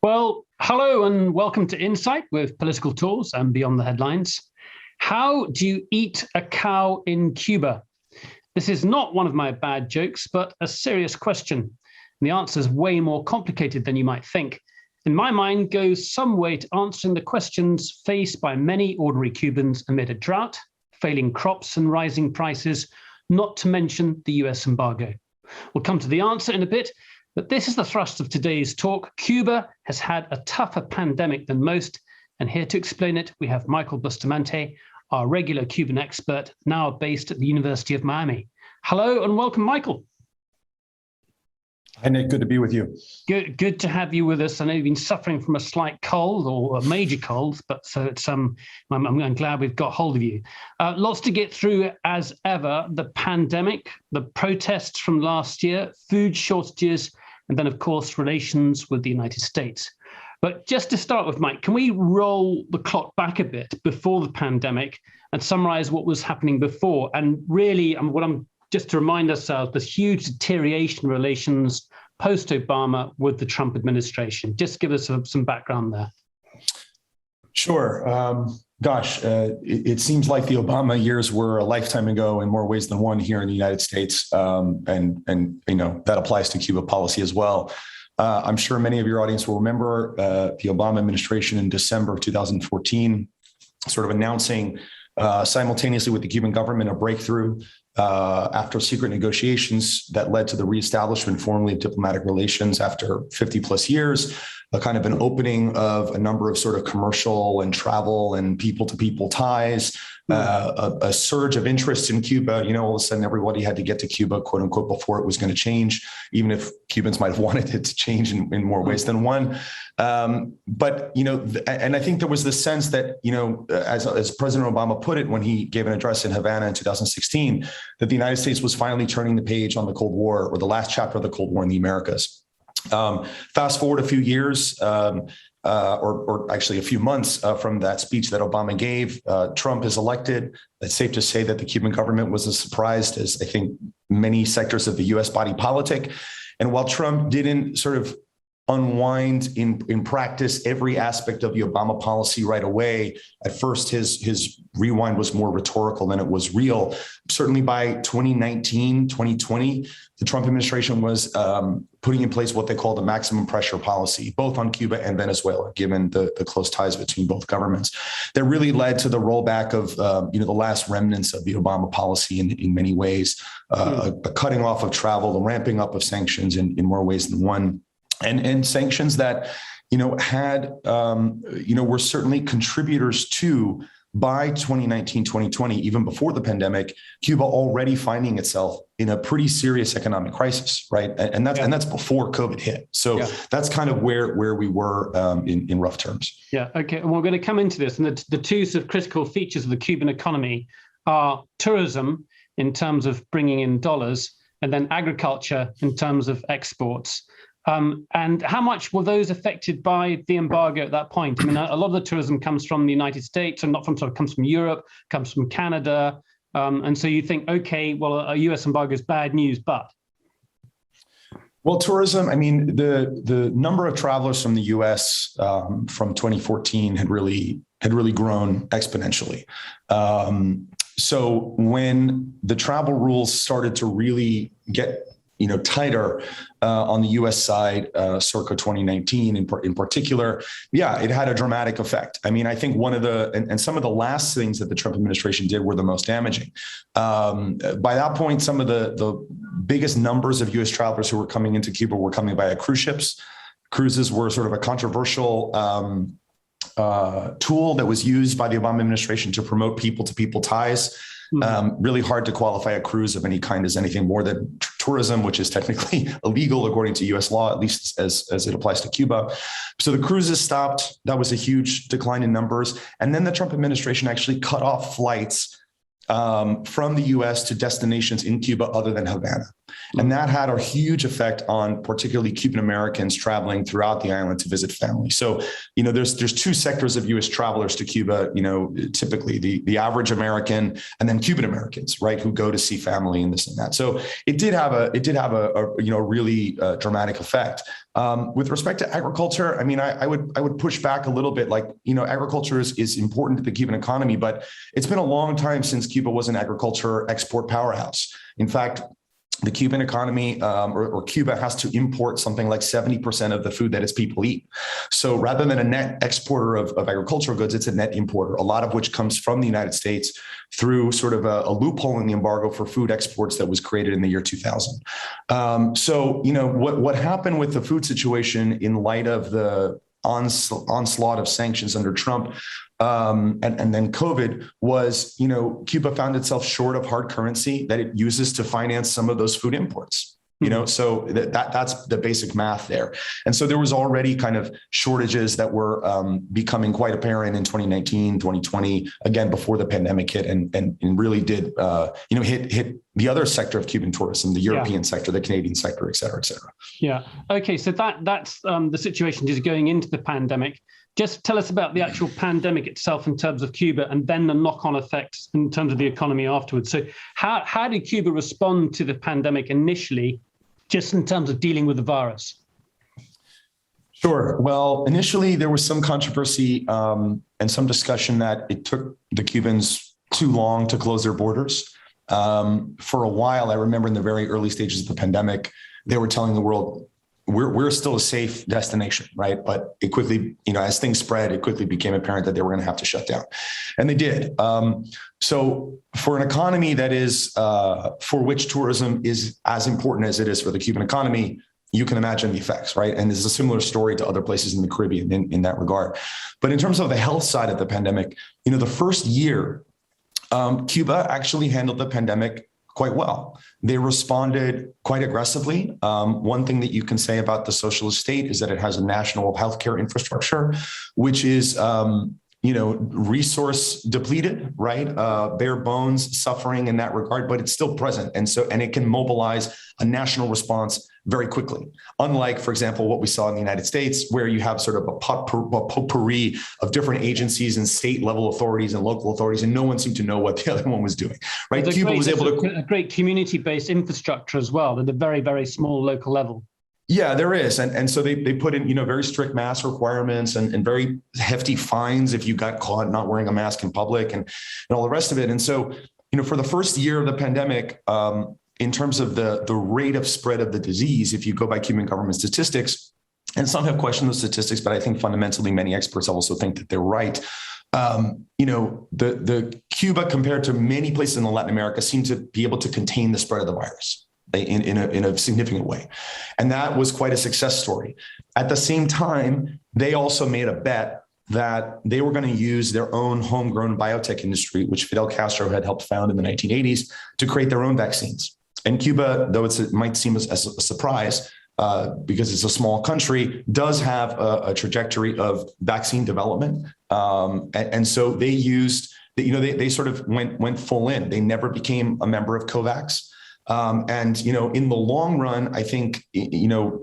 Well, hello and welcome to Insight with Political Tools and Beyond the Headlines. How do you eat a cow in Cuba? This is not one of my bad jokes, but a serious question. And the answer is way more complicated than you might think. In my mind, goes some way to answering the questions faced by many ordinary Cubans amid a drought, failing crops and rising prices, not to mention the US embargo. We'll come to the answer in a bit. But this is the thrust of today's talk. Cuba has had a tougher pandemic than most, and here to explain it, we have Michael Bustamante, our regular Cuban expert, now based at the University of Miami. Hello and welcome, Michael. Hi, Nick. Good to be with you. Good to have you with us. I know you've been suffering from a slight cold or a major cold, but so it's I'm glad we've got hold of you. Lots to get through as ever: the pandemic, the protests from last year, food shortages, and then, of course, relations with the United States. But just to start with, Mike, can we roll the clock back a bit before the pandemic and summarize what was happening before? And really, just to remind ourselves, there's huge deterioration in relations post-Obama with the Trump administration. Just give us some background there. Sure. It seems like the Obama years were a lifetime ago in more ways than one here in the United States. And that applies to Cuba policy as well. I'm sure many of your audience will remember the Obama administration in December of 2014, sort of announcing simultaneously with the Cuban government a breakthrough after secret negotiations that led to the reestablishment formally of diplomatic relations after 50 plus years, a kind of an opening of a number of sort of commercial and travel and people-to-people ties, a surge of interest in Cuba. All of a sudden everybody had to get to Cuba, quote unquote, before it was going to change, even if Cubans might have wanted it to change in more ways than one. And I think there was this sense that, as President Obama put it when he gave an address in Havana in 2016, that the United States was finally turning the page on the Cold War, or the last chapter of the Cold War in the Americas. Fast forward a few years, or actually a few months from that speech that Obama gave, Trump is elected. It's safe to say that the Cuban government was as surprised as I think many sectors of the U.S. body politic. And while Trump didn't sort of unwind in practice every aspect of the Obama policy right away, at first his rewind was more rhetorical than it was real. Certainly by 2019, 2020, the Trump administration was putting in place what they call the maximum pressure policy, both on Cuba and Venezuela, given the close ties between both governments. That really led to the rollback of the last remnants of the Obama policy in many ways, a cutting off of travel, the ramping up of sanctions in more ways than one. And sanctions that, were certainly contributors to, by 2019, 2020, even before the pandemic, Cuba already finding itself in a pretty serious economic crisis, right? And that's before COVID hit. So that's kind of where we were in rough terms. Yeah. Okay. And we're going to come into this. And the two sort of critical features of the Cuban economy are tourism in terms of bringing in dollars, and then agriculture in terms of exports. And how much were those affected by the embargo at that point? I mean, a lot of the tourism comes from the United States, and not from comes from Europe, comes from Canada. And so you think, okay, well, a US embargo is bad news, but. Well, tourism, I mean, the number of travelers from the US from 2014 had really grown exponentially. So when the travel rules started to really get tighter on the U.S. side, circa 2019 in particular, it had a dramatic effect. I mean, I think one of the some of the last things that the Trump administration did were the most damaging. By that point, some of the biggest numbers of U.S. travelers who were coming into Cuba were coming via cruise ships. Cruises were sort of a controversial tool that was used by the Obama administration to promote people-to-people ties. Really hard to qualify a cruise of any kind as anything more than tourism, which is technically illegal according to U.S. law, at least as it applies to Cuba. So the cruises stopped. That was a huge decline in numbers. And then the Trump administration actually cut off flights from the U.S. to destinations in Cuba other than Havana. And that had a huge effect on particularly Cuban Americans traveling throughout the island to visit family. So, there's two sectors of U.S. travelers to Cuba, typically the average American and then Cuban Americans, right, who go to see family and this and that. So it did have a really dramatic effect. With respect to agriculture, I mean, I would push back a little bit. Like, agriculture is important to the Cuban economy, but it's been a long time since Cuba was an agriculture export powerhouse. In fact, the Cuban economy or Cuba has to import something like 70% of the food that its people eat. So rather than a net exporter of agricultural goods, it's a net importer, a lot of which comes from the United States through sort of a loophole in the embargo for food exports that was created in the year 2000. What happened with the food situation in light of the onslaught of sanctions under Trump and then COVID was, Cuba found itself short of hard currency that it uses to finance some of those food imports. So that's the basic math there. And so there was already kind of shortages that were becoming quite apparent in 2019, 2020, again, before the pandemic hit and really did, hit the other sector of Cuban tourism, the European sector, the Canadian sector, et cetera, et cetera. Yeah. Okay. So that's the situation is going into the pandemic. Just tell us about the actual pandemic itself in terms of Cuba and then the knock-on effects in terms of the economy afterwards. So how did Cuba respond to the pandemic initially, just in terms of dealing with the virus? Sure. Well, initially there was some controversy and some discussion that it took the Cubans too long to close their borders. For a while, I remember in the very early stages of the pandemic, they were telling the world, we're still a safe destination, right? But it quickly, as things spread, it quickly became apparent that they were going to have to shut down. And they did. So for an economy that is, for which tourism is as important as it is for the Cuban economy, you can imagine the effects, right? And there's a similar story to other places in the Caribbean in that regard. But in terms of the health side of the pandemic, the first year, Cuba actually handled the pandemic quite well. They responded quite aggressively. One thing that you can say about the socialist state is that it has a national healthcare infrastructure, which is, resource depleted, right? Bare bones suffering in that regard, but it's still present. And it can mobilize a national response very quickly. Unlike, for example, what we saw in the United States, where you have sort of a potpourri of different agencies and state level authorities and local authorities, and no one seemed to know what the other one was doing, right? Cuba was able to... A great community-based infrastructure as well, at a very, very small local level. Yeah, there is. And so they put in, very strict mask requirements and very hefty fines if you got caught not wearing a mask in public and all the rest of it. And so, for the first year of the pandemic, in terms of the rate of spread of the disease, if you go by Cuban government statistics, and some have questioned the statistics, but I think fundamentally many experts also think that they're right. The Cuba, compared to many places in Latin America, seemed to be able to contain the spread of the virus in a significant way. And that was quite a success story. At the same time, they also made a bet that they were going to use their own homegrown biotech industry, which Fidel Castro had helped found in the 1980s, to create their own vaccines. And Cuba, though it might seem as a surprise, because it's a small country, does have a trajectory of vaccine development. And so they used, they sort of went full in. They never became a member of COVAX. And, in the long run, I think,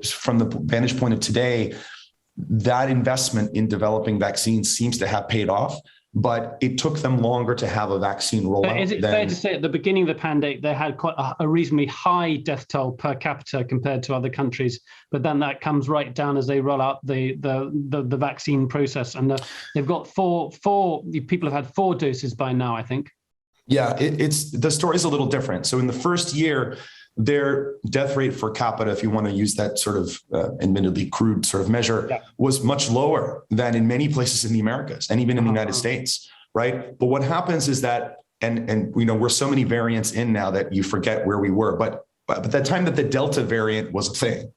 from the vantage point of today, that investment in developing vaccines seems to have paid off, but it took them longer to have a vaccine rollout. Is it fair to say at the beginning of the pandemic, they had quite a reasonably high death toll per capita compared to other countries, but then that comes right down as they roll out the vaccine process. And they've got four people have had 4 doses by now, I think. Yeah, it's the story's a little different. So in the first year, their death rate per capita, if you want to use that sort of admittedly crude sort of measure, was much lower than in many places in the Americas and even in the United States, right? But what happens is that, and we're so many variants in now that you forget where we were. But the time that the Delta variant was a thing,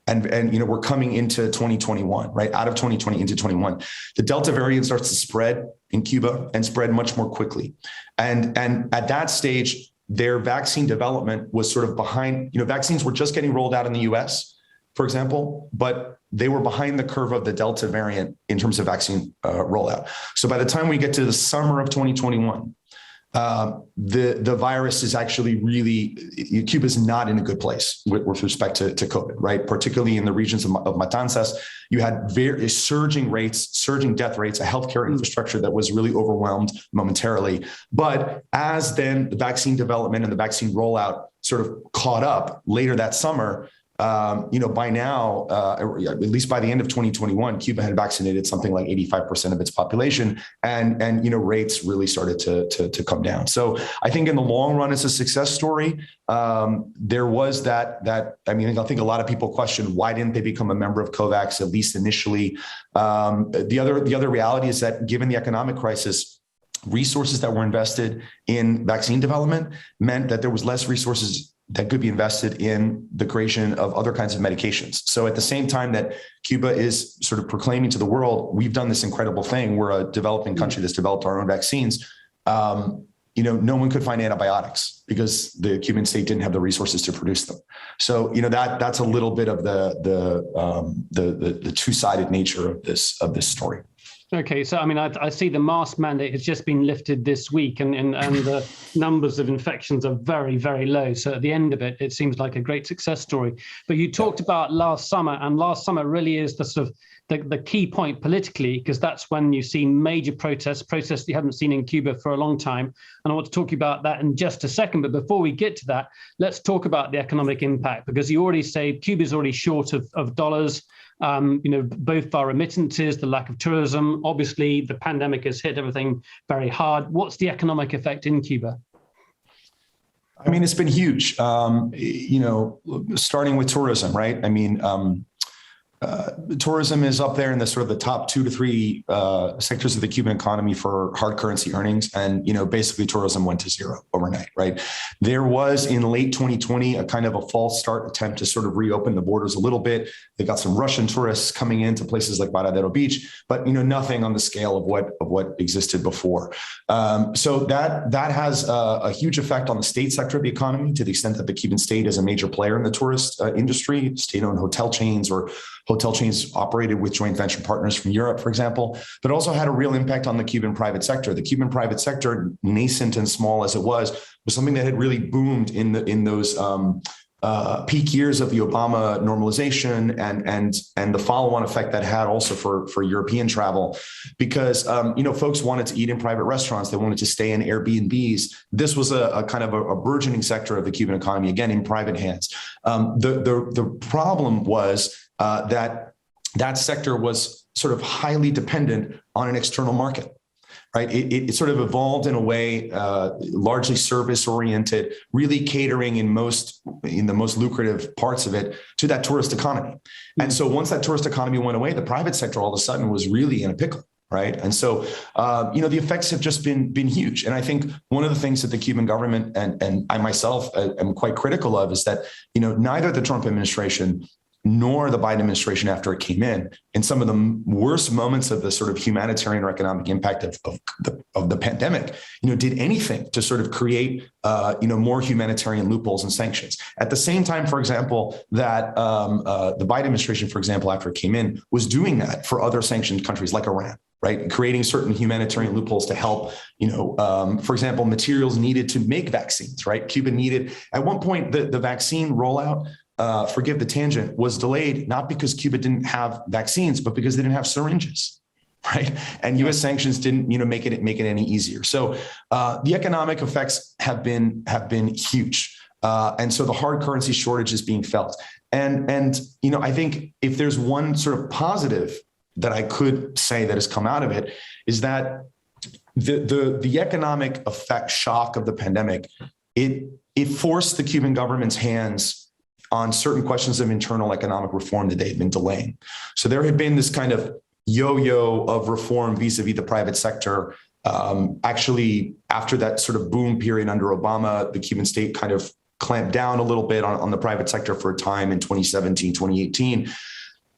and we're coming into 2021, right? Out of 2020 into 21, the Delta variant starts to spread in Cuba and spread much more quickly. And at that stage, their vaccine development was sort of behind, vaccines were just getting rolled out in the US, for example, but they were behind the curve of the Delta variant in terms of vaccine rollout. So by the time we get to the summer of 2021, the virus is actually really, Cuba's not in a good place with respect to COVID, right? Particularly in the regions of Matanzas, you had very surging death rates, a healthcare infrastructure that was really overwhelmed momentarily. But as then the vaccine development and the vaccine rollout sort of caught up later that summer, by now, at least by the end of 2021, Cuba had vaccinated something like 85% of its population, and rates really started to come down. So I think in the long run, it's a success story. There was I think a lot of people question why didn't they become a member of COVAX, at least initially. The other reality is that given the economic crisis, resources that were invested in vaccine development meant that there was less resources that could be invested in the creation of other kinds of medications. So at the same time that Cuba is sort of proclaiming to the world, we've done this incredible thing, we're a developing country that's developed our own vaccines, no one could find antibiotics because the Cuban state didn't have the resources to produce them. So, that's a little bit of the two-sided nature of this story. Okay, so I see the mask mandate has just been lifted this week, and the numbers of infections are very, very low. So at the end of it, it seems like a great success story. But you talked about last summer, and last summer really is the sort of the key point politically, because that's when you see major protests you haven't seen in Cuba for a long time. And I want to talk about that in just a second. But before we get to that, let's talk about the economic impact, because you already say Cuba's already short of dollars. Both our remittances, the lack of tourism, obviously the pandemic has hit everything very hard. What's the economic effect in Cuba? It's been huge, starting with tourism, right? Tourism is up there in the sort of the top 2 to 3 sectors of the Cuban economy for hard currency earnings. And, basically tourism went to zero overnight, right? There was in late 2020, a kind of a false start attempt to sort of reopen the borders a little bit. They got some Russian tourists coming into places like Varadero Beach, but, nothing on the scale of what existed before. So that has a huge effect on the state sector of the economy, to the extent that the Cuban state is a major player in the tourist industry, state-owned hotel chains or hotel chains operated with joint venture partners from Europe, for example, but also had a real impact on the Cuban private sector. The Cuban private sector, nascent and small as it was something that had really boomed in those peak years of the Obama normalization and the follow-on effect that had also for European travel, because folks wanted to eat in private restaurants, they wanted to stay in Airbnbs. This was a kind of a burgeoning sector of the Cuban economy, again in private hands. The problem was that sector was sort of highly dependent on an external market, right? It sort of evolved in a way largely service oriented, really catering in the most lucrative parts of it to that tourist economy. And so once that tourist economy went away, the private sector all of a sudden was really in a pickle. Right. And so, the effects have just been huge. And I think one of the things that the Cuban government and I myself am quite critical of is that, neither the Trump administration nor the Biden administration after it came in some of the worst moments of the sort of humanitarian or economic impact of the pandemic, did anything to sort of create, more humanitarian loopholes and sanctions. At the same time, for example, that the Biden administration, for example, after it came in, was doing that for other sanctioned countries like Iran. Right, creating certain humanitarian loopholes to help, for example, materials needed to make vaccines. Right, Cuba needed at one point the vaccine rollout. Forgive the tangent, was delayed not because Cuba didn't have vaccines, but because they didn't have syringes, right? And U.S. sanctions didn't, make it any easier. So the economic effects have been huge, and so the hard currency shortage is being felt. And I think if there's one sort of positive that I could say that has come out of it is that the economic effect shock of the pandemic, it forced the Cuban government's hands on certain questions of internal economic reform that they had been delaying. So there had been this kind of yo-yo of reform vis-a-vis the private sector. Actually, after that sort of boom period under Obama, the Cuban state kind of clamped down a little bit on the private sector for a time in 2017, 2018.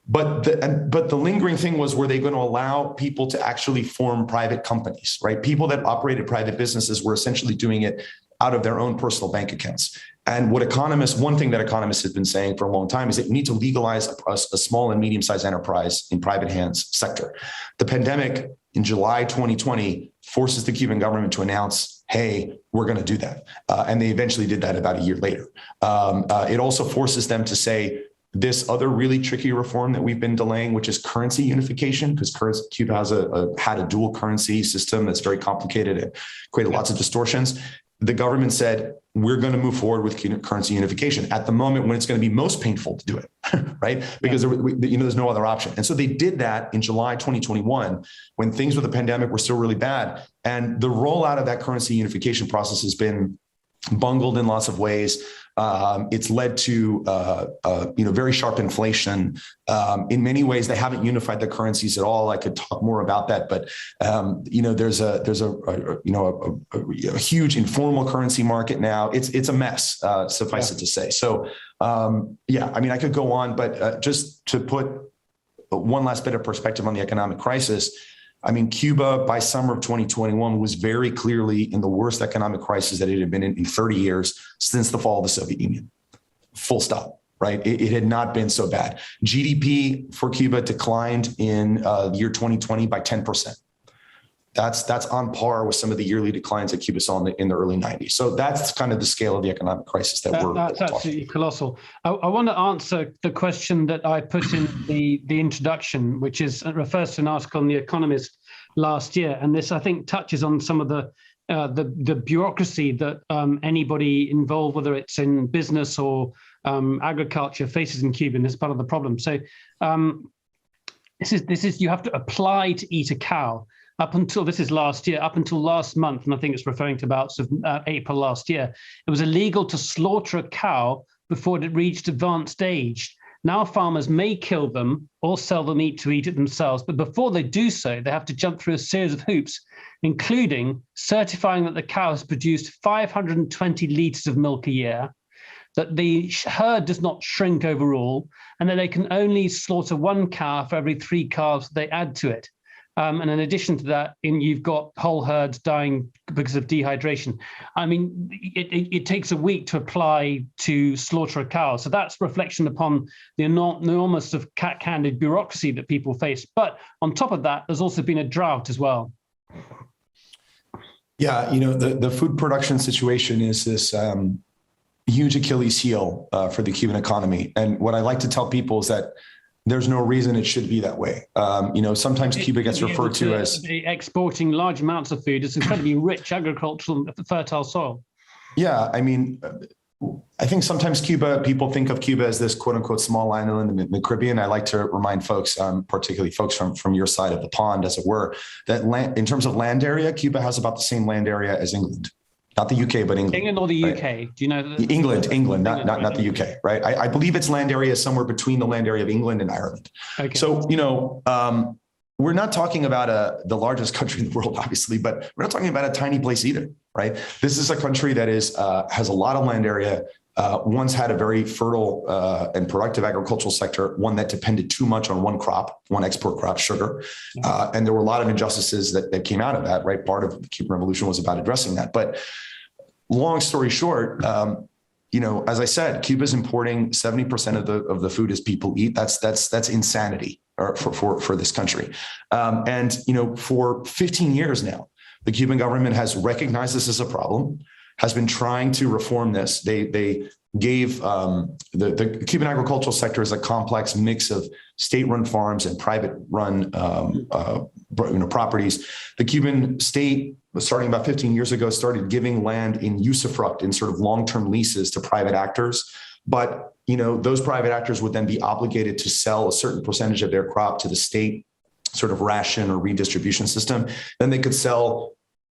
But the lingering thing was, were they going to allow people to actually form private companies, right? People that operated private businesses were essentially doing it out of their own personal bank accounts. And one thing that economists have been saying for a long time is that you need to legalize a small and medium-sized enterprise in private hands sector. The pandemic in July 2020 forces the Cuban government to announce, hey, we're going to do that. And they eventually did that about a year later. It also forces them to say this other really tricky reform that we've been delaying, which is currency unification, because Cuba has had a dual currency system that's very complicated and created lots of distortions. The government said, we're going to move forward with currency unification at the moment when it's going to be most painful to do it, right? Because there's no other option. And so they did that in July 2021 when things with the pandemic were still really bad. And the rollout of that currency unification process has been bungled in lots of ways. It's led to very sharp inflation. In many ways, they haven't unified the currencies at all. I could talk more about that, but there's a huge informal currency market now. It's a mess, suffice it to say. So I could go on, but just to put one last bit of perspective on the economic crisis. I mean, Cuba by summer of 2021 was very clearly in the worst economic crisis that it had been in 30 years since the fall of the Soviet Union. Full stop, right? It had not been so bad. GDP for Cuba declined in the year 2020 by 10%. That's on par with some of the yearly declines that Cuba saw in the early 90s. So that's kind of the scale of the economic crisis that's absolutely colossal. I want to answer the question that I put in the introduction, which refers to an article in The Economist last year. And this, I think, touches on some of the bureaucracy that anybody involved, whether it's in business or agriculture, faces in Cuba. And this is part of the problem. So this is you have to apply to eat a cow. Up until last month, and I think it's referring to about April last year, it was illegal to slaughter a cow before it reached advanced age. Now farmers may kill them or sell the meat to eat it themselves, but before they do so, they have to jump through a series of hoops, including certifying that the cow has produced 520 liters of milk a year, that the herd does not shrink overall, and that they can only slaughter one cow for every 3 calves they add to it. And in addition to that, you've got whole herds dying because of dehydration. I mean, it takes a week to apply to slaughter a cow. So that's reflection upon the enormous of cat-handed bureaucracy that people face. But on top of that, there's also been a drought as well. Yeah, the food production situation is this huge Achilles heel for the Cuban economy. And what I like to tell people is that there's no reason it should be that way. Sometimes Cuba gets referred to as exporting large amounts of food. It's incredibly rich agricultural, fertile soil. Yeah, I mean, I think sometimes people think of Cuba as this quote unquote small island in the Caribbean. I like to remind folks, particularly folks from your side of the pond, as it were, that in terms of land area, Cuba has about the same land area as England. Not the UK, but England. England or the UK? Right? Do you know? England, not the UK, right? I believe its land area is somewhere between the land area of England and Ireland. Okay. So, we're not talking about the largest country in the world, obviously, but we're not talking about a tiny place either, right? This is a country that has a lot of land area, once had a very fertile and productive agricultural sector, one that depended too much on one export crop, sugar. And there were a lot of injustices that came out of that, right? Part of the Cuban Revolution was about addressing that. But long story short, as I said, Cuba's importing 70% of the food as people eat. That's insanity for this country. For 15 years now, the Cuban government has recognized this as a problem, has been trying to reform this. They gave the Cuban agricultural sector is a complex mix of state-run farms and private-run properties. The Cuban state, starting about 15 years ago, started giving land in usufruct, in sort of long-term leases to private actors. But those private actors would then be obligated to sell a certain percentage of their crop to the state sort of ration or redistribution system. Then they could sell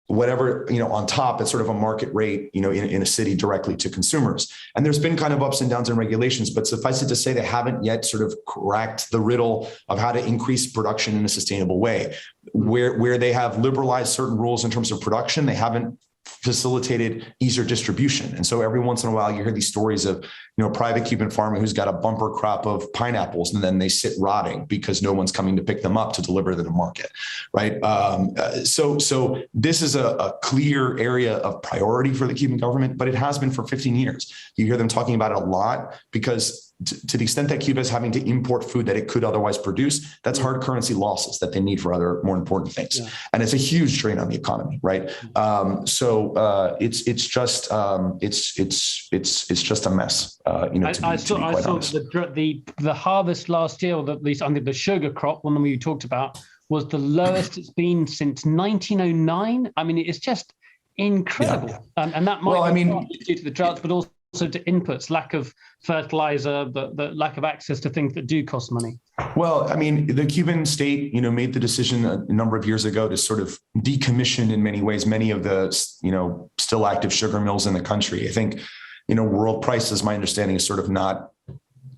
whatever, on top at sort of a market rate, in a city directly to consumers. And there's been kind of ups and downs in regulations, but suffice it to say, they haven't yet sort of cracked the riddle of how to increase production in a sustainable way. Where they have liberalized certain rules in terms of production, they haven't facilitated easier distribution. And so every once in a while, you hear these stories of, a private Cuban farmer who's got a bumper crop of pineapples, and then they sit rotting because no one's coming to pick them up to deliver to the market, right? So this is a clear area of priority for the Cuban government, but it has been for 15 years. You hear them talking about it a lot because to the extent that Cuba is having to import food that it could otherwise produce, that's hard currency losses that they need for other more important things. Yeah. And it's a huge drain on the economy, right? It's just a mess. I saw the harvest last year, or at least under the sugar crop, one we talked about, was the lowest it's been since 1909. I mean, it's just incredible. Yeah. And that might be due to the droughts, but also to inputs, lack of fertilizer, the lack of access to things that do cost money. Well, I mean, the Cuban state, made the decision a number of years ago to sort of decommission in many ways many of the, still active sugar mills in the country. I think, world prices, my understanding, is sort of not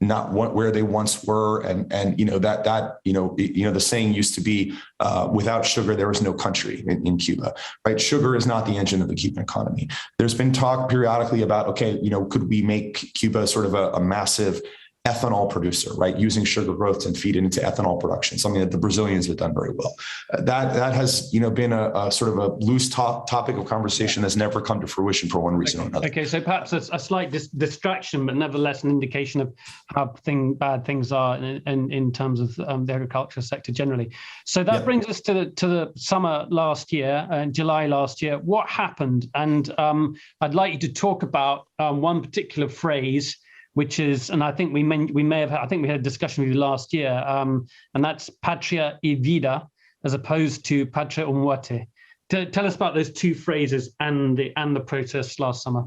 where they once were, and the saying used to be, without sugar there was no country in Cuba, right? Sugar is not the engine of the Cuban economy. There's been talk periodically about, could we make Cuba sort of a massive ethanol producer, right? Using sugar growth and feed it into ethanol production, something that the Brazilians have done very well. That has, been a sort of a loose topic of conversation that's never come to fruition for one reason or another. Okay, so perhaps a slight distraction, but nevertheless an indication of how bad things are in terms of the agricultural sector generally. So that brings us to the summer last year, July last year. What happened? And I'd like you to talk about one particular phrase, which is, and I think we had a discussion with you last year, and that's patria y vida, as opposed to patria o muerte. Tell us about those two phrases and the protests last summer.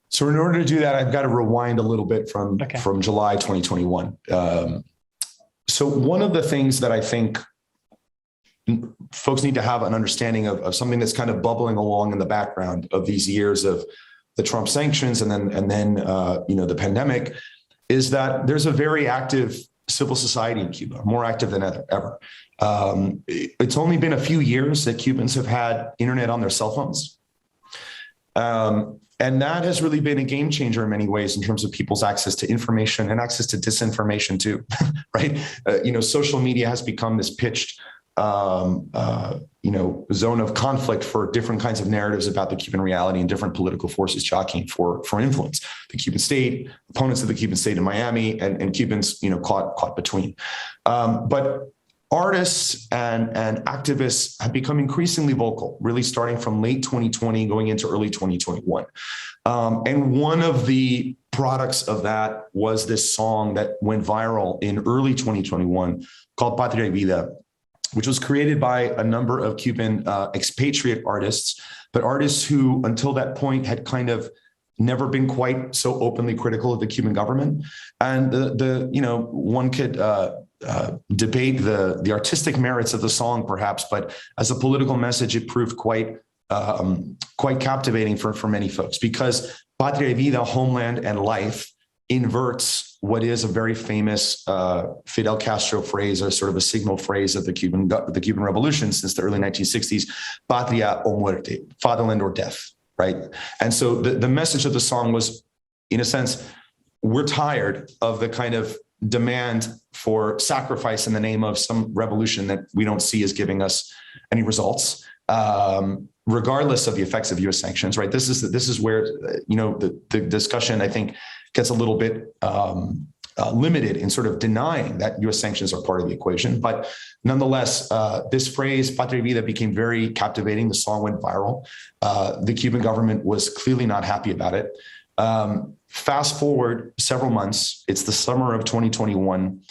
So in order to do that, I've got to rewind a little bit from July 2021. So one of the things that I think folks need to have an understanding of something that's kind of bubbling along in the background of these years of the Trump sanctions and then the pandemic, is that there's a very active civil society in Cuba, more active than ever. It's only been a few years that Cubans have had internet on their cell phones. And that has really been a game changer in many ways in terms of people's access to information and access to disinformation too, right? Social media has become this pitched zone of conflict for different kinds of narratives about the Cuban reality and different political forces jockeying for influence. The Cuban state, opponents of the Cuban state in Miami, and Cubans, caught between. But artists and activists have become increasingly vocal, really starting from late 2020, going into early 2021. And one of the products of that was this song that went viral in early 2021 called Patria y Vida, which was created by a number of Cuban expatriate artists, but artists who until that point had kind of never been quite so openly critical of the Cuban government. And one could debate the artistic merits of the song perhaps, but as a political message, it proved quite captivating for many folks, because Patria y Vida, homeland and life, inverts what is a very famous Fidel Castro phrase, or sort of a signal phrase of the Cuban Revolution since the early 1960s, patria o muerte, fatherland or death, right? And so the message of the song was, in a sense, we're tired of the kind of demand for sacrifice in the name of some revolution that we don't see as giving us any results, regardless of the effects of U.S. sanctions, right? This is where the discussion, I think, gets a little bit limited in sort of denying that U.S. sanctions are part of the equation. But nonetheless, this phrase, Patria y Vida, became very captivating. The song went viral. The Cuban government was clearly not happy about it. Fast forward several months, it's the summer of 2021.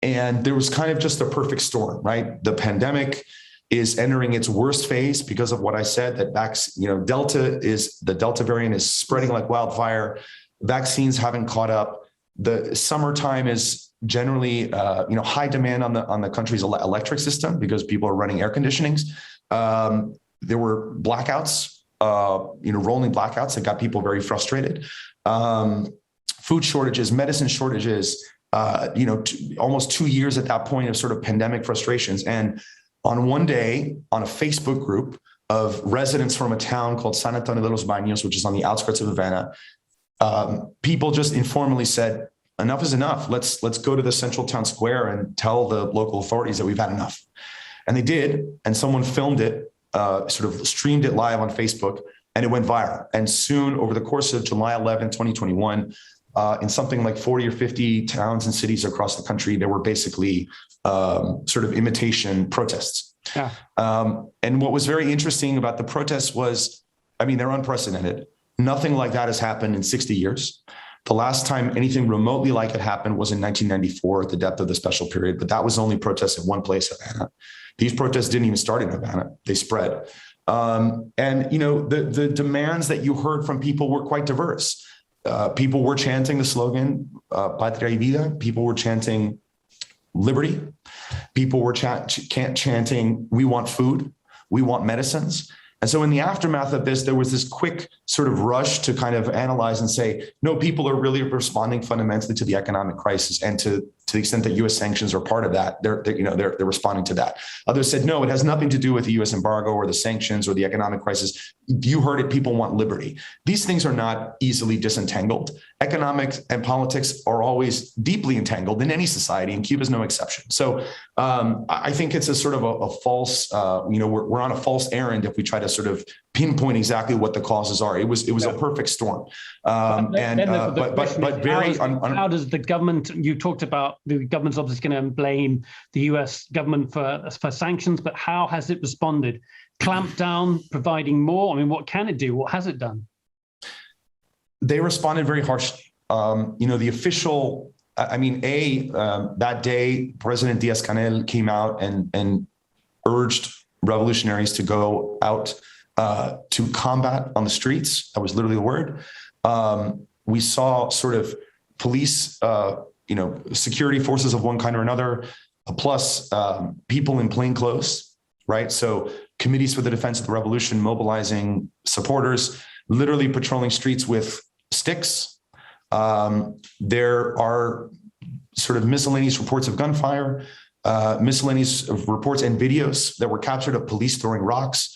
And there was kind of just a perfect storm, right? The pandemic is entering its worst phase because of what I said, that the Delta variant is spreading like wildfire. Vaccines haven't caught up. The summertime is generally, high demand on the country's electric system because people are running air conditionings. There were blackouts, rolling blackouts that got people very frustrated. Food shortages, medicine shortages, almost 2 years at that point of sort of pandemic frustrations. And on one day, on a Facebook group of residents from a town called San Antonio de los Baños, which is on the outskirts of Havana, people just informally said, enough is enough. Let's go to the central town square and tell the local authorities that we've had enough. And they did. And someone filmed it, sort of streamed it live on Facebook. and it went viral. And soon, over the course of July 11, 2021, in something like 40 or 50 towns and cities across the country, there were basically sort of imitation protests. Yeah. And what was very interesting about the protests was, I mean, they're unprecedented. Nothing like that has happened in 60 years. The last time anything remotely like it happened was in 1994 at the depth of the special period, but that was only protests in one place, Havana. These protests didn't even start in Havana, they spread. And, you know, the demands that you heard from people were quite diverse. People were chanting the slogan, Patria y Vida. People were chanting liberty. People were chanting, we want food, we want medicines. And so in the aftermath of this, there was this quick sort of rush to kind of analyze and say, no, people are really responding fundamentally to the economic crisis, and to the extent that U.S. sanctions are part of that, they're responding to that. Others said, no, it has nothing to do with the U.S. embargo or the sanctions or the economic crisis. You heard it, people want liberty. These things are not easily disentangled. Economics and politics are always deeply entangled in any society, and Cuba is no exception. So I think it's a sort of a false, we're on a false errand if we try to sort of pinpoint exactly what the causes are. It was a perfect storm. How does the government, you talked about the government's obviously going to blame the US government for sanctions, but how has it responded? Clamped down, providing more? I mean, what can it do? What has it done? They responded very harshly. The official, that day, President Diaz-Canel came out and urged revolutionaries to go out to combat on the streets. That was literally the word. We saw sort of police, security forces of one kind or another, plus people in plain clothes, right? So committees for the defense of the revolution mobilizing supporters, literally patrolling streets with sticks. There are sort of miscellaneous reports of gunfire, miscellaneous reports and videos that were captured of police throwing rocks.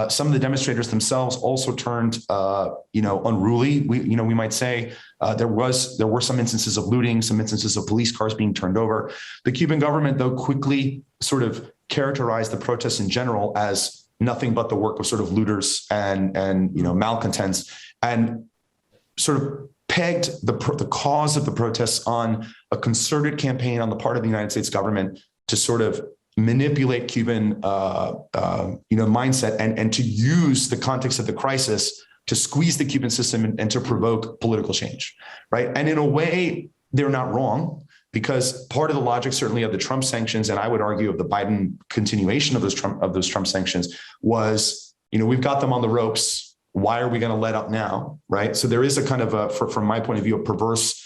Some of the demonstrators themselves also turned, unruly. We might say there were some instances of looting, some instances of police cars being turned over. The Cuban government, though, quickly sort of characterized the protests in general as nothing but the work of sort of looters and malcontents, and sort of pegged the cause of the protests on a concerted campaign on the part of the United States government to sort of manipulate Cuban, mindset and to use the context of the crisis to squeeze the Cuban system and to provoke political change, right? And in a way, they're not wrong, because part of the logic, certainly of the Trump sanctions, and I would argue of the Biden continuation of those Trump sanctions, was, we've got them on the ropes. Why are we going to let up now, right? So there is a kind of from my point of view, a perverse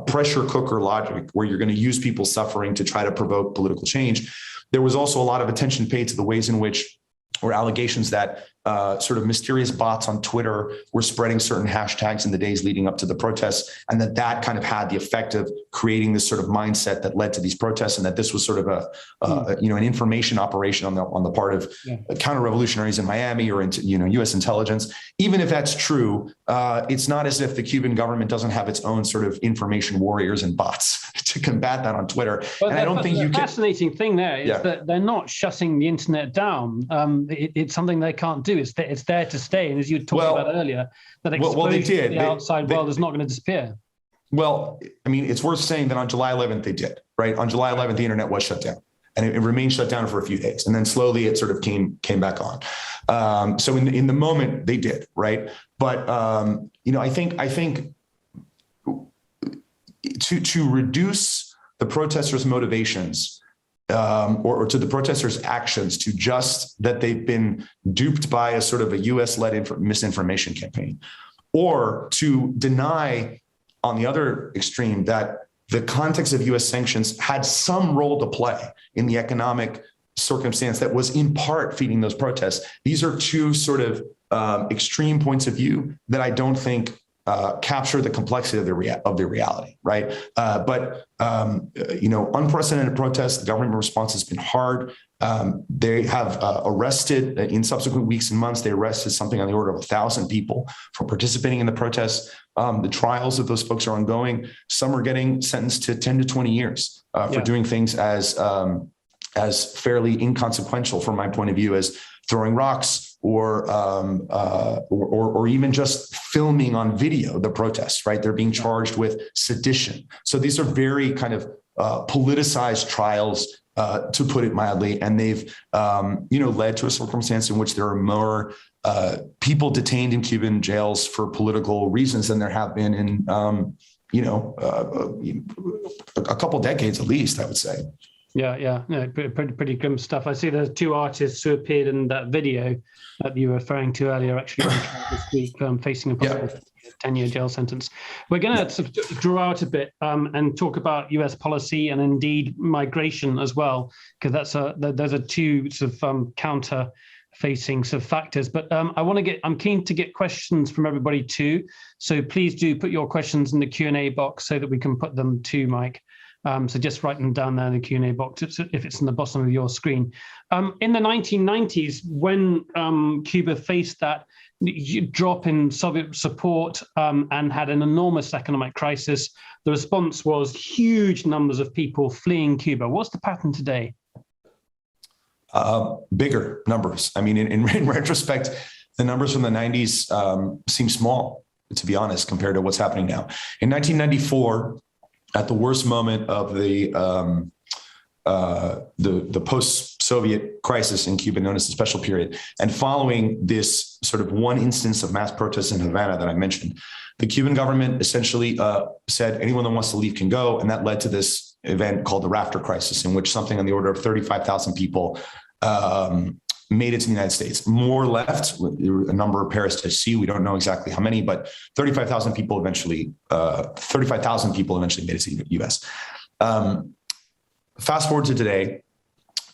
pressure cooker logic where you're going to use people's suffering to try to provoke political change. There was also a lot of attention paid to the ways in which, or allegations that sort of mysterious bots on Twitter were spreading certain hashtags in the days leading up to the protests, and that kind of had the effect of creating this sort of mindset that led to these protests, and that this was sort of an information operation on the part of counter-revolutionaries in Miami or U.S. intelligence. Even if that's true, it's not as if the Cuban government doesn't have its own sort of information warriors and bots to combat that on Twitter. But and I don't think the fascinating thing there is that they're not shutting the internet down. It's something they can't do. It's there to stay. And as you talked about earlier, that exposure to the outside world is not going to disappear. Well, I mean, it's worth saying that on July 11th, they did, right? On July 11th, the internet was shut down, and it remained shut down for a few days. And then slowly it sort of came back on. So in the moment they did, right? But, I think to reduce the protesters' motivations or to the protesters' actions to just that they've been duped by a sort of a US-led misinformation campaign, or to deny on the other extreme that the context of US sanctions had some role to play in the economic circumstance that was in part feeding those protests. These are two sort of extreme points of view that I don't think capture the complexity of the reality, right? But unprecedented protests, the government response has been hard. They have arrested, in subsequent weeks and months, they arrested something on the order of 1,000 people for participating in the protests. The trials of those folks are ongoing. Some are getting sentenced to 10 to 20 years for doing things as fairly inconsequential from my point of view as throwing rocks, or even just filming on video the protests, right? They're being charged with sedition. So these are very kind of politicized trials, to put it mildly, and they've led to a circumstance in which there are more people detained in Cuban jails for political reasons than there have been in a couple decades at least, I would say. Yeah, no, pretty grim stuff. I see there's two artists who appeared in that video that you were referring to earlier, actually on trial this week, facing a possible 10-year jail sentence. We're going to sort of draw out a bit and talk about US policy and indeed migration as well, because those are two sort of counter-facing sort of factors. But I'm keen to get questions from everybody too. So please do put your questions in the Q&A box so that we can put them to Mike. So just write them down there in the Q&A box if it's in the bottom of your screen. In the 1990s, when Cuba faced that drop in Soviet support and had an enormous economic crisis, the response was huge numbers of people fleeing Cuba. What's the pattern today? Bigger numbers. I mean, in retrospect, the numbers from the 90s seem small, to be honest, compared to what's happening now. In 1994, at the worst moment of the post-Soviet crisis in Cuba, known as the Special Period, and following this sort of one instance of mass protests in Havana that I mentioned, the Cuban government essentially said anyone that wants to leave can go, and that led to this event called the Rafter Crisis, in which something on the order of 35,000 people made it to the United States. More left, a number of Paris to see. We don't know exactly how many, but 35,000 people eventually made it to the U.S. Fast forward to today,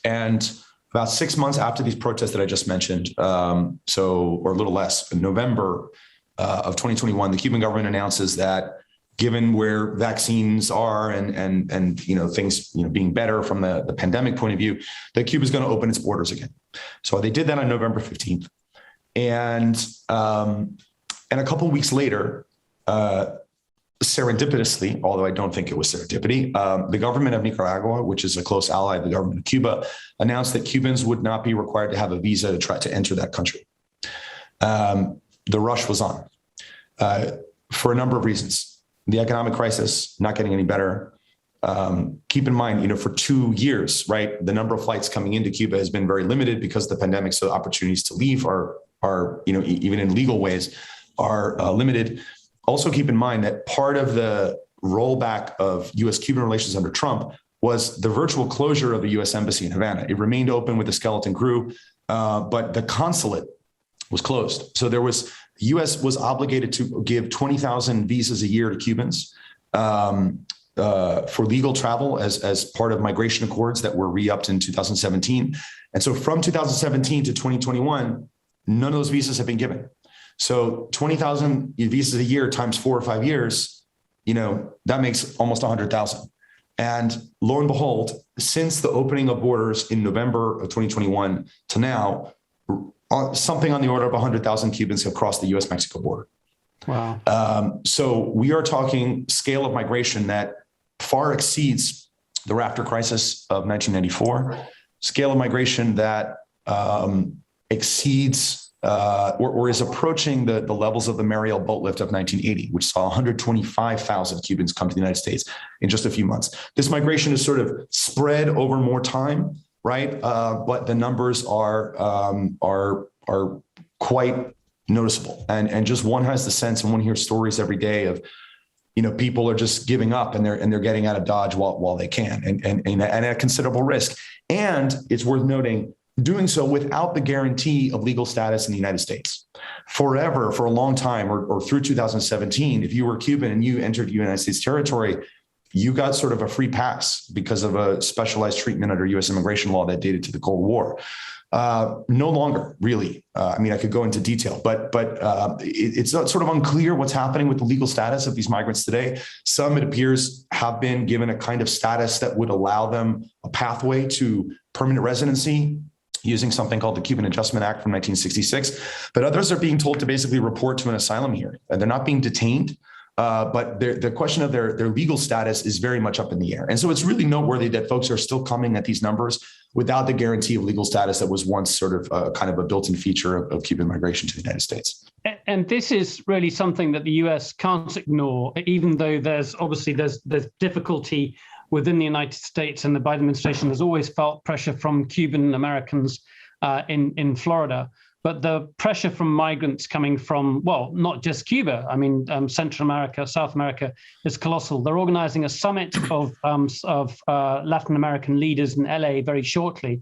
and about 6 months after these protests that I just mentioned, or a little less, in November of 2021, the Cuban government announces that given where vaccines are and things being better from the pandemic point of view, that Cuba is going to open its borders again. So they did that on November 15th. And a couple of weeks later, serendipitously, although I don't think it was serendipity, the government of Nicaragua, which is a close ally of the government of Cuba, announced that Cubans would not be required to have a visa to try to enter that country. The rush was on for a number of reasons. The economic crisis not getting any better. Keep in mind, for 2 years, right, the number of flights coming into Cuba has been very limited because of the pandemic. So the opportunities to leave are even in legal ways are limited. Also keep in mind that part of the rollback of U.S.-Cuban relations under Trump was the virtual closure of the U.S. embassy in Havana. It remained open with a skeleton crew, but the consulate was closed. So the U.S. was obligated to give 20,000 visas a year to Cubans for legal travel as part of migration accords that were re-upped in 2017. And so from 2017 to 2021, none of those visas have been given. So 20,000 visas a year times 4 or 5 years, that makes almost 100,000. And lo and behold, since the opening of borders in November of 2021 to now, something on the order of 100,000 Cubans have crossed the U.S.-Mexico border. Wow. So we are talking scale of migration that far exceeds the Rafter crisis of 1994, scale of migration that exceeds or is approaching the levels of the Mariel boat lift of 1980, which saw 125,000 Cubans come to the United States in just a few months. This migration is sort of spread over more time, right? But the numbers are quite noticeable, and just one has the sense, and one hears stories every day of, people are just giving up and they're getting out of Dodge while they can, and at considerable risk. And it's worth noting, doing so without the guarantee of legal status in the United States. Forever, for a long time, or through 2017, if you were Cuban and you entered United States territory, you got sort of a free pass because of a specialized treatment under U.S. immigration law that dated to the Cold War. No longer, really. I could go into detail, but it's sort of unclear what's happening with the legal status of these migrants today. Some, it appears, have been given a kind of status that would allow them a pathway to permanent residency using something called the Cuban Adjustment Act from 1966. But others are being told to basically report to an asylum hearing. They're not being detained. But the question of their legal status is very much up in the air. And so it's really noteworthy that folks are still coming at these numbers without the guarantee of legal status that was once sort of kind of a built-in feature of Cuban migration to the United States. And this is really something that the US can't ignore, even though there's difficulty within the United States, and the Biden administration has always felt pressure from Cuban Americans in Florida. But the pressure from migrants coming from, well, not just Cuba, I mean, Central America, South America is colossal. They're organizing a summit of Latin American leaders in LA very shortly.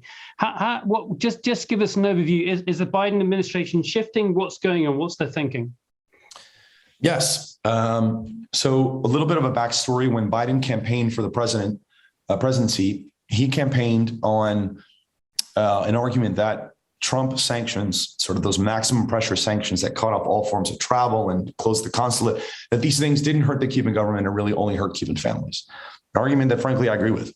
Just give us an overview. Is the Biden administration shifting? What's going on? What's their thinking? Yes. So a little bit of a backstory. When Biden campaigned for the presidency, he campaigned on an argument that Trump sanctions, sort of those maximum pressure sanctions that cut off all forms of travel and closed the consulate, that these things didn't hurt the Cuban government and really only hurt Cuban families. An argument that, frankly, I agree with.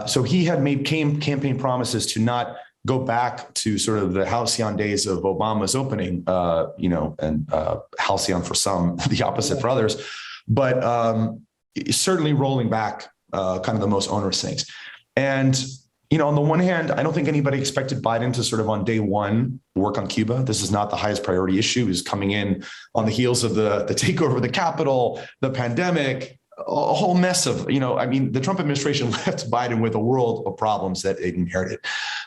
So he had made campaign promises to not go back to sort of the halcyon days of Obama's opening, and halcyon for some, the opposite for others, but certainly rolling back kind of the most onerous things. And on the one hand, I don't think anybody expected Biden to sort of on day one work on Cuba. This is not the highest priority issue. He's coming in on the heels of the takeover of the Capitol, the pandemic, a whole mess of, the Trump administration left Biden with a world of problems that it inherited.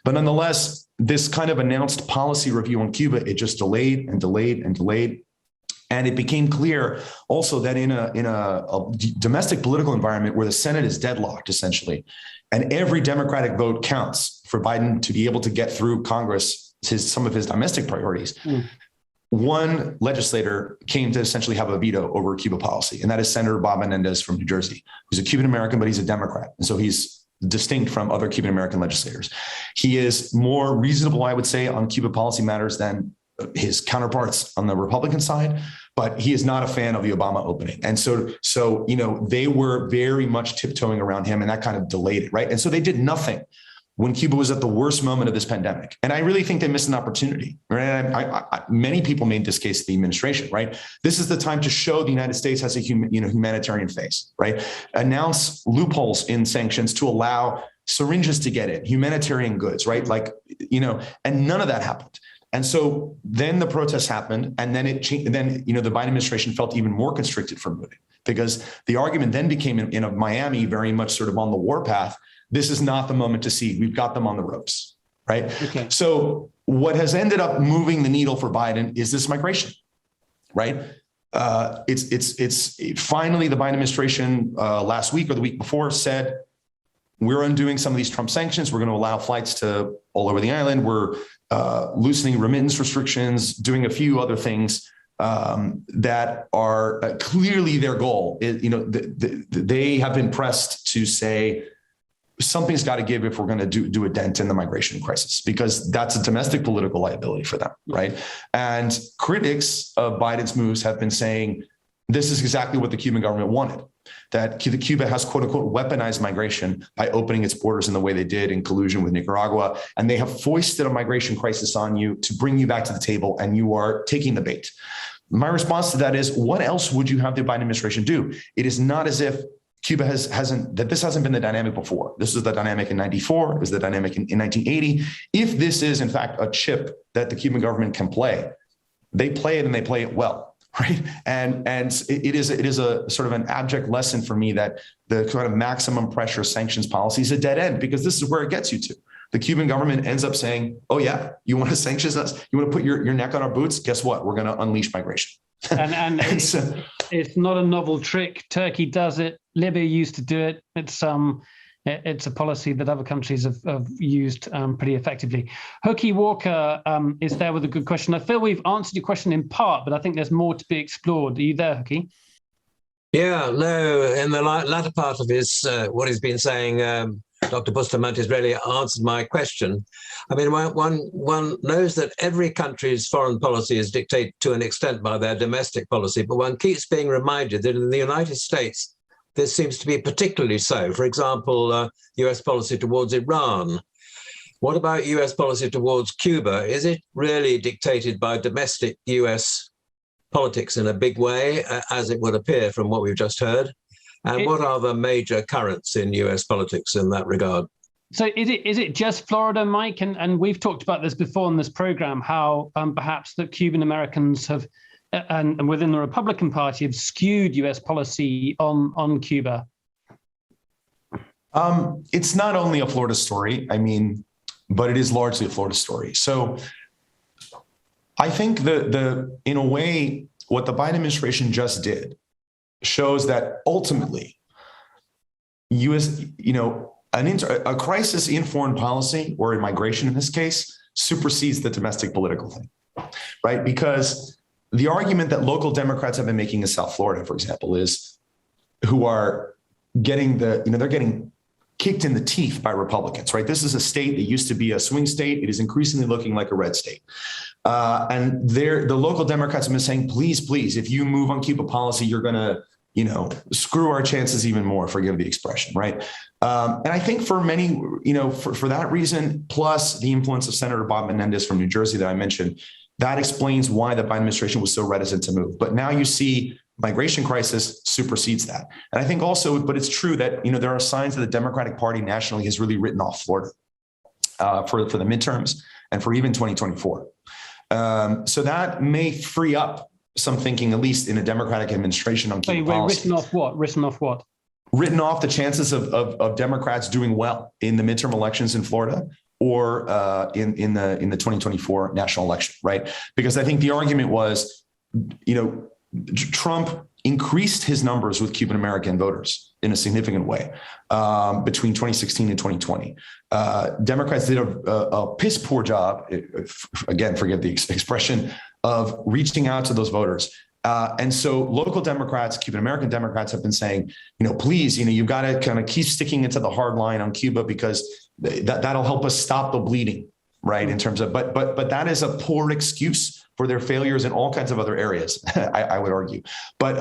But nonetheless, this kind of announced policy review on Cuba, it just delayed and delayed and delayed. And it became clear also that in a domestic political environment where the Senate is deadlocked, essentially, and every Democratic vote counts for Biden to be able to get through Congress some of his domestic priorities. One legislator came to essentially have a veto over Cuba policy, and that is Senator Bob Menendez from New Jersey, who's a Cuban-American, but he's a Democrat. And so he's distinct from other Cuban-American legislators. He is more reasonable, I would say, on Cuba policy matters than his counterparts on the Republican side, but he is not a fan of the Obama opening. And so they were very much tiptoeing around him, and that kind of delayed it, right? And so they did nothing when Cuba was at the worst moment of this pandemic. And I really think they missed an opportunity, right? Many people made this case to the administration, right? This is the time to show the United States has a humanitarian face, right? Announce loopholes in sanctions to allow syringes to get in, humanitarian goods, right? And none of that happened. And so then the protests happened, and then it changed. Then, the Biden administration felt even more constricted from moving, because the argument then became in Miami very much sort of on the warpath. This is not the moment to see. We've got them on the ropes, right? Okay. So what has ended up moving the needle for Biden is this migration, right? It's finally the Biden administration last week or the week before said, we're undoing some of these Trump sanctions. We're going to allow flights to all over the island. We're loosening remittance restrictions, doing a few other things that are clearly their goal. They have been pressed to say something's got to give if we're going to do a dent in the migration crisis, because that's a domestic political liability for them, right? And critics of Biden's moves have been saying this is exactly what the Cuban government wanted, that Cuba has, quote unquote, weaponized migration by opening its borders in the way they did in collusion with Nicaragua. And they have foisted a migration crisis on you to bring you back to the table, and you are taking the bait. My response to that is, what else would you have the Biden administration do? It is not as if Cuba hasn't been the dynamic before. This was the dynamic in 94, it was the dynamic in 1980. If this is in fact a chip that the Cuban government can play, they play it and they play it well. Right. And it is a sort of an abject lesson for me that the kind of maximum pressure sanctions policy is a dead end, because this is where it gets you to. The Cuban government ends up saying, oh, yeah, you want to sanction us? You want to put your neck on our boots? Guess what? We're going to unleash migration. And it's not a novel trick. Turkey does it. Libya used to do it. It's a policy that other countries have used pretty effectively. Hookie Walker is there with a good question. I feel we've answered your question in part, but I think there's more to be explored. Are you there, Hookie? Yeah, no, in the latter part of what he's been saying, Dr. Bustamante has really answered my question. I mean, one knows that every country's foreign policy is dictated to an extent by their domestic policy, but one keeps being reminded that in the United States, this seems to be particularly so. For example, US policy towards Iran. What about US policy towards Cuba? Is it really dictated by domestic US politics in a big way, as it would appear from what we've just heard? And what are the major currents in US politics in that regard? So is it just Florida, Mike? And we've talked about this before in this program, how perhaps the Cuban Americans have, and within the Republican Party, have skewed US policy on Cuba. It's not only a Florida story, I mean, but it is largely a Florida story. So I think in a way, what the Biden administration just did shows that ultimately, U.S., a crisis in foreign policy or in migration in this case supersedes the domestic political thing, right? Because the argument that local Democrats have been making in South Florida, for example, is who are getting they're getting kicked in the teeth by Republicans, right? This is a state that used to be a swing state. It is increasingly looking like a red state. And the local Democrats have been saying, please, if you move on Cuba policy, you're going to, screw our chances even more, forgive the expression, right? And I think for many, for that reason, plus the influence of Senator Bob Menendez from New Jersey that I mentioned, that explains why the Biden administration was so reticent to move. But now you see migration crisis supersedes that. And I think also, but it's true that, there are signs that the Democratic Party nationally has really written off Florida for the midterms and for even 2024. So that may free up some thinking, at least in a Democratic administration on Cuban policy. Written off what? Written off what? Written off the chances of Democrats doing well in the midterm elections in Florida or in the 2024 national election, right? Because I think the argument was, Trump increased his numbers with Cuban-American voters in a significant way between 2016 and 2020. Democrats did a piss poor job, again, forget the expression, of reaching out to those voters. And so local Democrats, Cuban-American Democrats have been saying, please, you've got to kind of keep sticking into the hard line on Cuba because that'll help us stop the bleeding, right? In terms of, but that is a poor excuse for their failures in all kinds of other areas, I would argue. But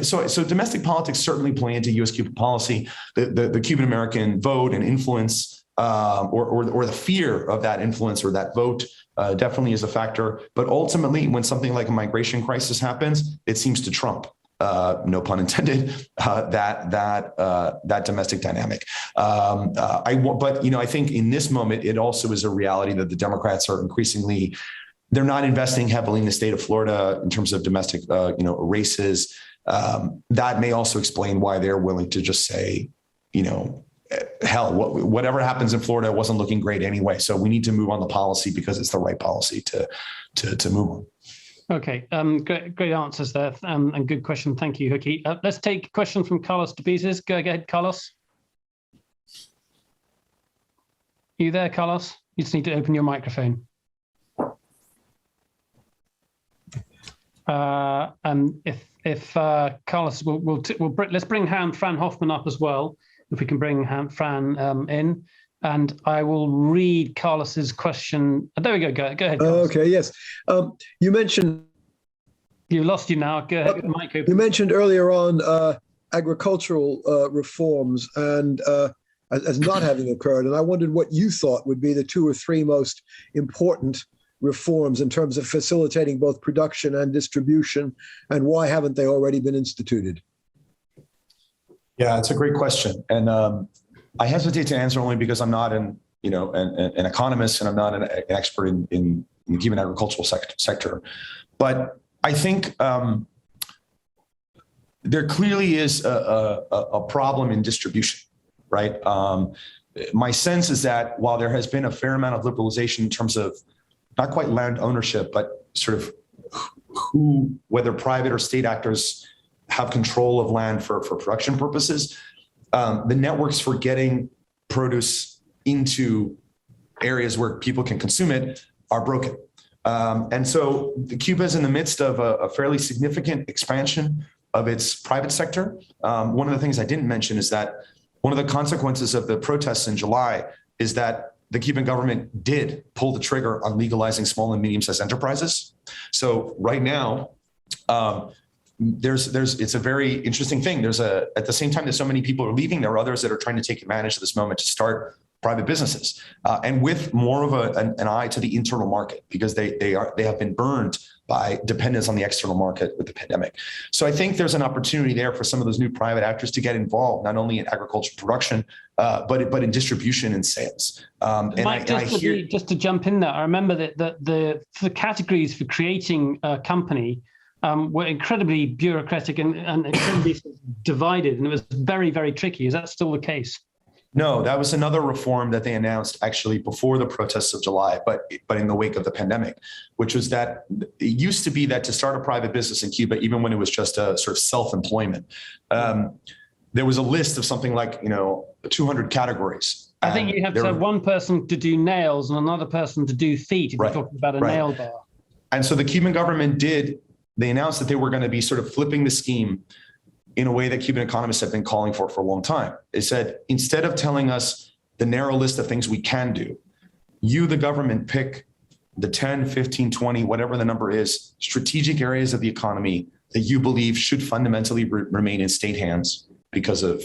so domestic politics certainly play into U.S.-Cuban policy. The Cuban-American vote and influence, or the fear of that influence or that vote, definitely is a factor. But ultimately, when something like a migration crisis happens, it seems to trump, no pun intended, that domestic dynamic. I think in this moment, it also is a reality that the Democrats are increasingly. They're not investing heavily in the state of Florida in terms of domestic, races. That may also explain why they're willing to just say, hell, whatever happens in Florida wasn't looking great anyway. So we need to move on the policy because it's the right policy to move on. Okay, great answers there, and good question. Thank you, Hookie. Let's take a question from Carlos Debizes. Go ahead, Carlos. Are you there, Carlos? You just need to open your microphone. And if Carlos let's bring Fran Hoffman up as well, if we can bring Fran in, and I will read Carlos's question. There we go. Go ahead, Carlos. Okay. Yes. You mentioned. You lost you now. Go ahead, Mike. You mentioned earlier on agricultural reforms and as not having occurred, and I wondered what you thought would be the 2 or 3 most important reforms in terms of facilitating both production and distribution, and why haven't they already been instituted? Yeah, it's a great question. And I hesitate to answer only because I'm not an economist and I'm not an expert in the Cuban agricultural sector. But I think there clearly is a problem in distribution, right? My sense is that while there has been a fair amount of liberalization in terms of not quite land ownership, but sort of whether private or state actors have control of land for production purposes, the networks for getting produce into areas where people can consume it are broken. And so Cuba is in the midst of a fairly significant expansion of its private sector. One of the things I didn't mention is that one of the consequences of the protests in July is that the Cuban government did pull the trigger on legalizing small and medium-sized enterprises. So right now, it's a very interesting thing. At the same time that so many people are leaving, there are others that are trying to take advantage of this moment to start private businesses, and with more of an eye to the internal market, because they have been burned by dependence on the external market with the pandemic. So I think there's an opportunity there for some of those new private actors to get involved, not only in agricultural production, but in distribution and sales. Mike, just to jump in there, I remember that the categories for creating a company were incredibly bureaucratic and incredibly divided, and it was very, very tricky. Is that still the case? No, that was another reform that they announced actually before the protests of July, but in the wake of the pandemic, which was that it used to be that to start a private business in Cuba, even when it was just a sort of self-employment, there was a list of something like 200 categories. I think you have to have one person to do nails and another person to do feet if you're talking about a nail bar. And so the Cuban government they announced that they were going to be sort of flipping the scheme in a way that Cuban economists have been calling for a long time. They said, instead of telling us the narrow list of things we can do, you, the government, pick the 10, 15, 20, whatever the number is, strategic areas of the economy that you believe should fundamentally remain in state hands because of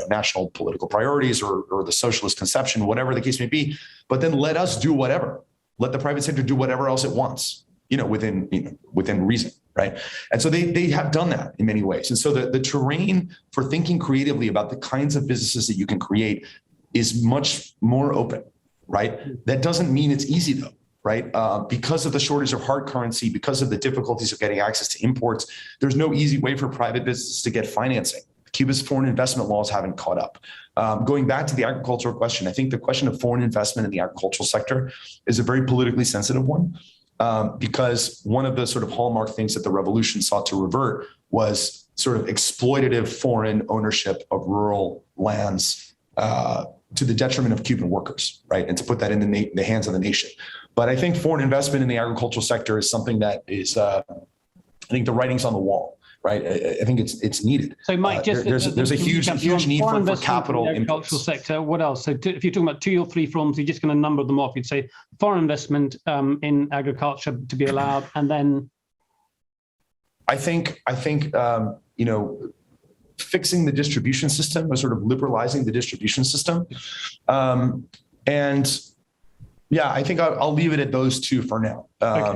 national political priorities or the socialist conception, whatever the case may be. But then let us do whatever. Let the private sector do whatever else it wants, within reason. Right. And so they have done that in many ways. And so the terrain for thinking creatively about the kinds of businesses that you can create is much more open. Right. That doesn't mean it's easy, though. Right. Because of the shortage of hard currency, because of the difficulties of getting access to imports, there's no easy way for private businesses to get financing. Cuba's foreign investment laws haven't caught up. Going back to the agricultural question, I think the question of foreign investment in the agricultural sector is a very politically sensitive one. Because one of the sort of hallmark things that the revolution sought to revert was sort of exploitative foreign ownership of rural lands to the detriment of Cuban workers, right? And to put that in the hands of the nation. But I think foreign investment in the agricultural sector is something that is, I think the writing's on the wall. Right, I think it's needed. So, Mike, there's a huge need for capital in the agricultural sector. What else? So, if you're talking about 2 or 3 forms, you're just going to number them off. You'd say foreign investment in agriculture to be allowed, and then I think fixing the distribution system or sort of liberalizing the distribution system, and. Yeah, I think I'll leave it at those 2 for now,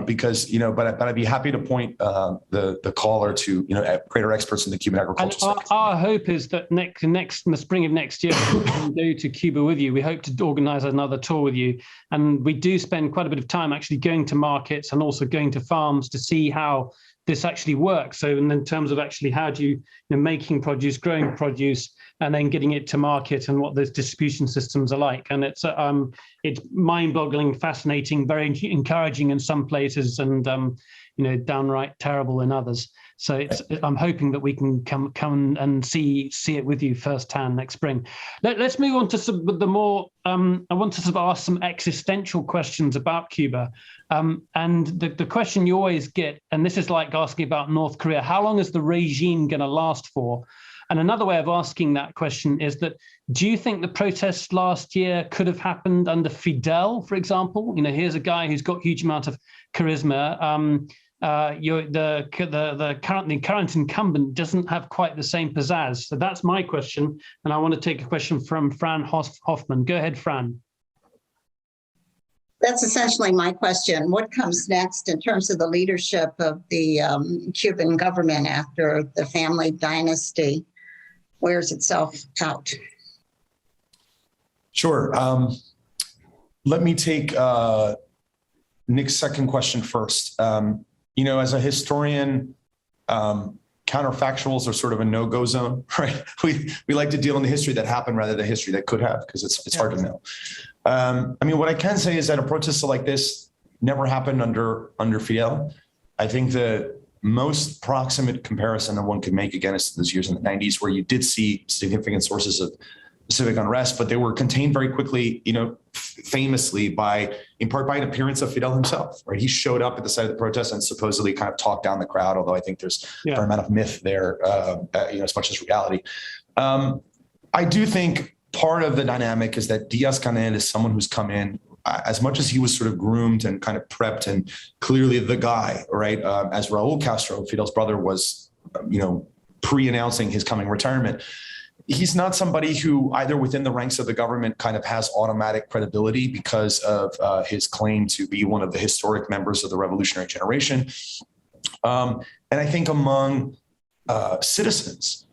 because but I'd be happy to point the caller to greater experts in the Cuban agriculture sector. Our hope is that in the spring of next year, we can go to Cuba with you. We hope to organise another tour with you, and we do spend quite a bit of time actually going to markets and also going to farms to see how this actually works. So, in terms of actually how do you making produce, growing produce, and then getting it to market, and what those distribution systems are like. And it's mind-boggling, fascinating, very encouraging in some places, and downright terrible in others. So I'm hoping that we can come and see it with you firsthand next spring. Let's move on to some of the more. I want to sort of ask some existential questions about Cuba, and the question you always get, and this is like asking about North Korea: how long is the regime going to last for? And another way of asking that question is that, do you think the protests last year could have happened under Fidel, for example? Here's a guy who's got a huge amount of charisma. The current incumbent doesn't have quite the same pizzazz. So that's my question. And I want to take a question from Fran Hoffman. Go ahead, Fran. That's essentially my question. What comes next in terms of the leadership of the Cuban government after the family dynasty wears itself out? Sure. Let me take Nick's second question first. As a historian, counterfactuals are sort of a no-go zone, right? We like to deal in the history that happened rather than the history that could have, because it's hard to know. What I can say is that a protest like this never happened under Fidel. I think the most proximate comparison that one could make, again, is those years in the 90s, where you did see significant sources of civic unrest, but they were contained very quickly, famously in part by an appearance of Fidel himself, right? He showed up at the site of the protest and supposedly kind of talked down the crowd, although I think there's a fair amount of myth there, as much as reality. I do think part of the dynamic is that Diaz-Canel is someone who's come in, as much as he was sort of groomed and kind of prepped and clearly the guy, right? As Raul Castro, Fidel's brother, was, pre-announcing his coming retirement. he's not somebody who either within the ranks of the government kind of has automatic credibility because of his claim to be one of the historic members of the revolutionary generation. And I think among citizens,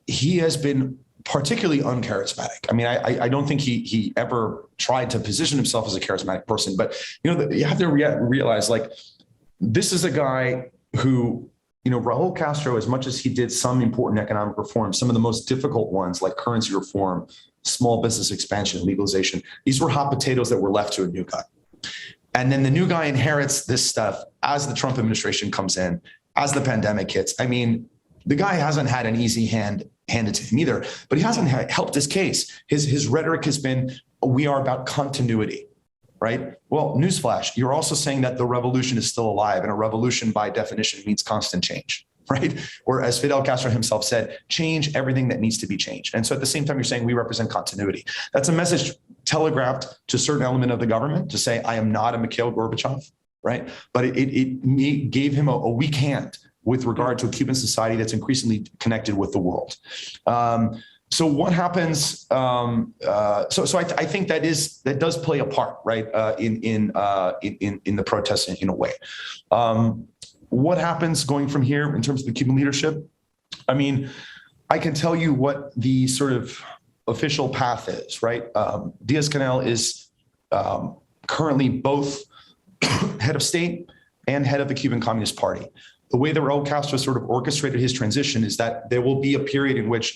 he has been particularly uncharismatic. I mean, I don't think he ever tried to position himself as a charismatic person, but you have to realize, like, this is a guy who, Raul Castro, as much as he did some important economic reforms, some of the most difficult ones like currency reform, small business expansion, legalization, these were hot potatoes that were left to a new guy. And then the new guy inherits this stuff as the Trump administration comes in, as the pandemic hits. I mean, the guy hasn't had an easy hand handed to him either, but he hasn't helped his case. His rhetoric has been, we are about continuity. Right? Well, newsflash, you're also saying that the revolution is still alive, and a revolution by definition means constant change, right? Or as Fidel Castro himself said, change everything that needs to be changed. And so at the same time, you're saying we represent continuity. That's a message telegraphed to a certain element of the government to say, I am not a Mikhail Gorbachev, right? But it gave him a weak hand with regard to a Cuban society that's increasingly connected with the world. So what happens? So I think that does play a part, right, in the protests in a way. What happens going from here in terms of the Cuban leadership? I mean, I can tell you what the sort of official path is, right? Diaz-Canel is currently both head of state and head of the Cuban Communist Party. The way that Raul Castro sort of orchestrated his transition is that there was a period in which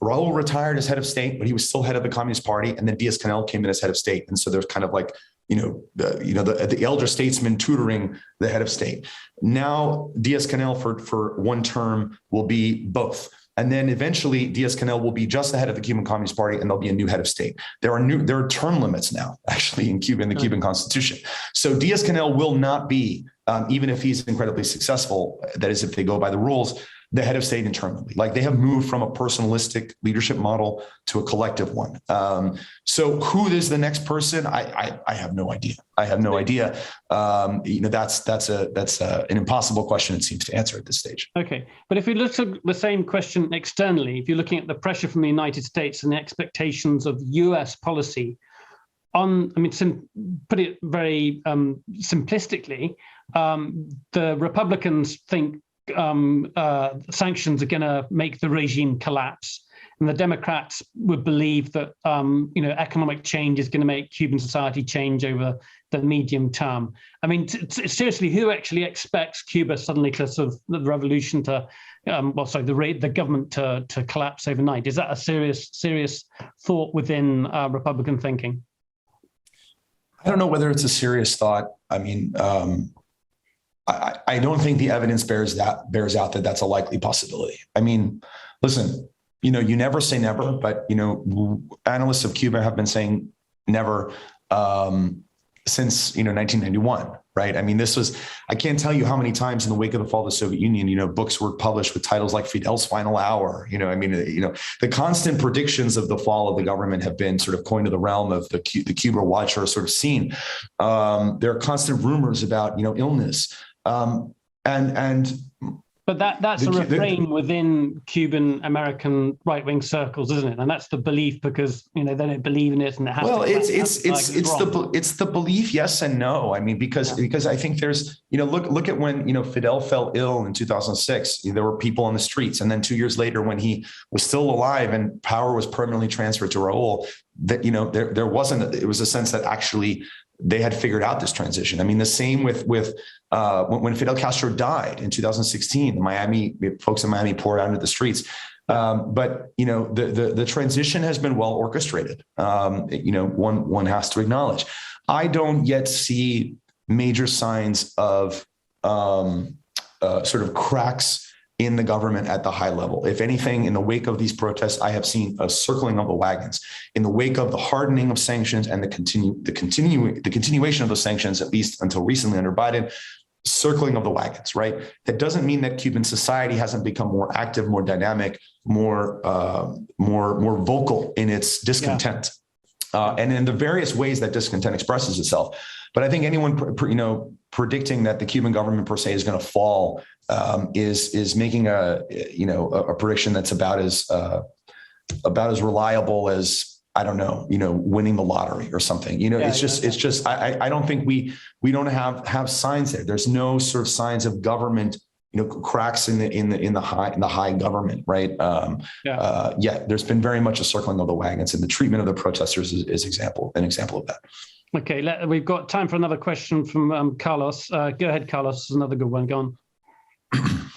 Raul retired as head of state, but he was still head of the Communist Party, and then Diaz-Canel came in as head of state. And so there's kind of like, the elder statesman tutoring the head of state. Now Diaz-Canel for one term will be both. And then eventually Diaz-Canel will be just the head of the Cuban Communist Party, and there'll be a new head of state. There are term limits now, actually, in Cuba, in the Cuban Constitution. So Diaz-Canel will not be, even if he's incredibly successful, that is, if they go by the rules, the head of state internally. Like, they have moved from a personalistic leadership model to a collective one. So who is the next person? I have no idea. I have no idea. That's an impossible question, it seems, to answer at this stage. Okay, but if we look at the same question externally, if you're looking at the pressure from the United States and the expectations of U.S. policy put it very simplistically, the Republicans think sanctions are going to make the regime collapse, and the Democrats would believe that economic change is going to make Cuban society change over the medium term. I mean, seriously, who actually expects Cuba suddenly to sort of the revolution to, the government to collapse overnight? Is that a serious thought within Republican thinking? I don't know whether it's a serious thought. I mean, I don't think the evidence bears out that that's a likely possibility. I mean, listen, you never say never, but analysts of Cuba have been saying never since 1991, right? I mean, I can't tell you how many times in the wake of the fall of the Soviet Union, books were published with titles like Fidel's Final Hour. The constant predictions of the fall of the government have been sort of coined to the realm of the Cuba watcher sort of scene. There are constant rumors about illness. But that's a refrain within Cuban-American right-wing circles, isn't it? And that's the belief because they don't believe in it, and it has. Well, it's the belief, yes and no. I mean, because I think there's look at when Fidel fell ill in 2006. There were people on the streets, and then 2 years later, when he was still alive and power was permanently transferred to Raul, that there wasn't. It was a sense that actually they had figured out this transition. I mean, the same with when Fidel Castro died in 2016, the folks in Miami poured out into the streets. But the transition has been well orchestrated. One has to acknowledge. I don't yet see major signs of sort of cracks in the government at the high level. If anything, in the wake of these protests, I have seen a circling of the wagons. In the wake of the hardening of sanctions and the continuation of those sanctions, at least until recently under Biden, circling of the wagons, right? That doesn't mean that Cuban society hasn't become more active, more dynamic, more vocal in its discontent. and in the various ways that discontent expresses itself. But I think anyone, predicting that the Cuban government per se is going to fall is making a prediction that's about as reliable as, I don't know, winning the lottery or something. It's just I don't think we don't have signs there. There's no sort of signs of government, cracks in the high government, right? There's been very much a circling of the wagons, and the treatment of the protesters is an example of that. Okay, we've got time for another question from Carlos. Go ahead, Carlos. This is another good one. Go on.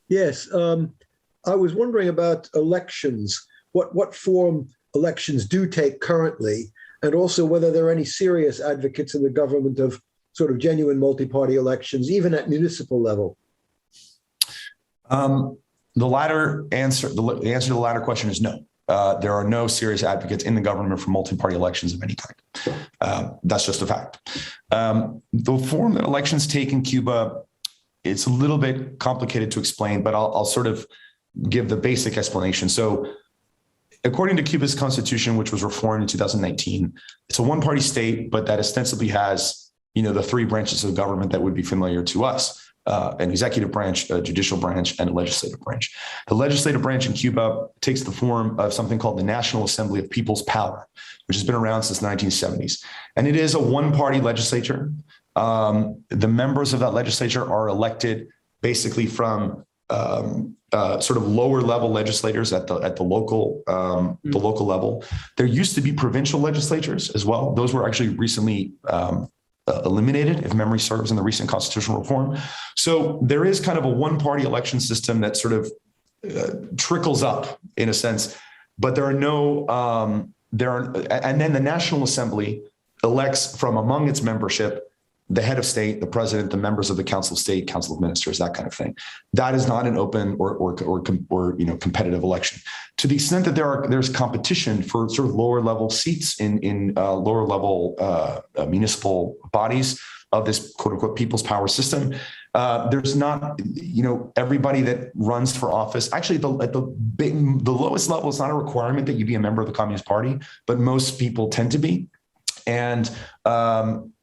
Yes, I was wondering about elections. What form elections do take currently, and also whether there are any serious advocates in the government of sort of genuine multi-party elections, even at municipal level. The answer to the latter question is no. There are no serious advocates in the government for multi-party elections of any kind. That's just a fact. The form that elections take in Cuba, it's a little bit complicated to explain, but I'll sort of give the basic explanation. So, according to Cuba's constitution, which was reformed in 2019, it's a one-party state, but that ostensibly has, the three branches of government that would be familiar to us. An executive branch, a judicial branch, and a legislative branch. The legislative branch in Cuba takes the form of something called the National Assembly of People's Power, which has been around since the 1970s. And it is a one-party legislature. The members of that legislature are elected basically from sort of lower level legislators at the local level. There used to be provincial legislatures as well. Those were actually recently eliminated, if memory serves, in the recent constitutional reform. So there is kind of a one-party election system that sort of trickles up in a sense, but there are no, and then the National Assembly elects from among its membership the head of state, the president, the members of the Council of State, Council of Ministers, that kind of thing. That is not an open or competitive election. To the extent that there's competition for sort of lower level seats in lower level municipal bodies of this quote unquote people's power system, there's not everybody that runs for office. Actually, at the lowest level, it's not a requirement that you be a member of the Communist Party, but most people tend to be. And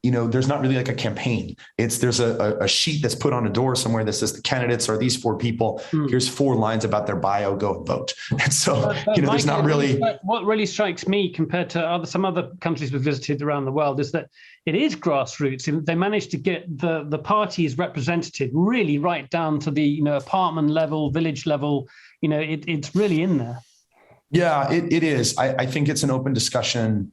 there's not really like a campaign. There's a sheet that's put on a door somewhere that says the candidates are these four people. Here's 4 lines about their bio. Go and vote. And so there's not really. What really strikes me compared to some other countries we've visited around the world is that it is grassroots. They managed to get the parties represented really right down to the apartment level, village level. It's really in there. Yeah, it is. I think it's an open discussion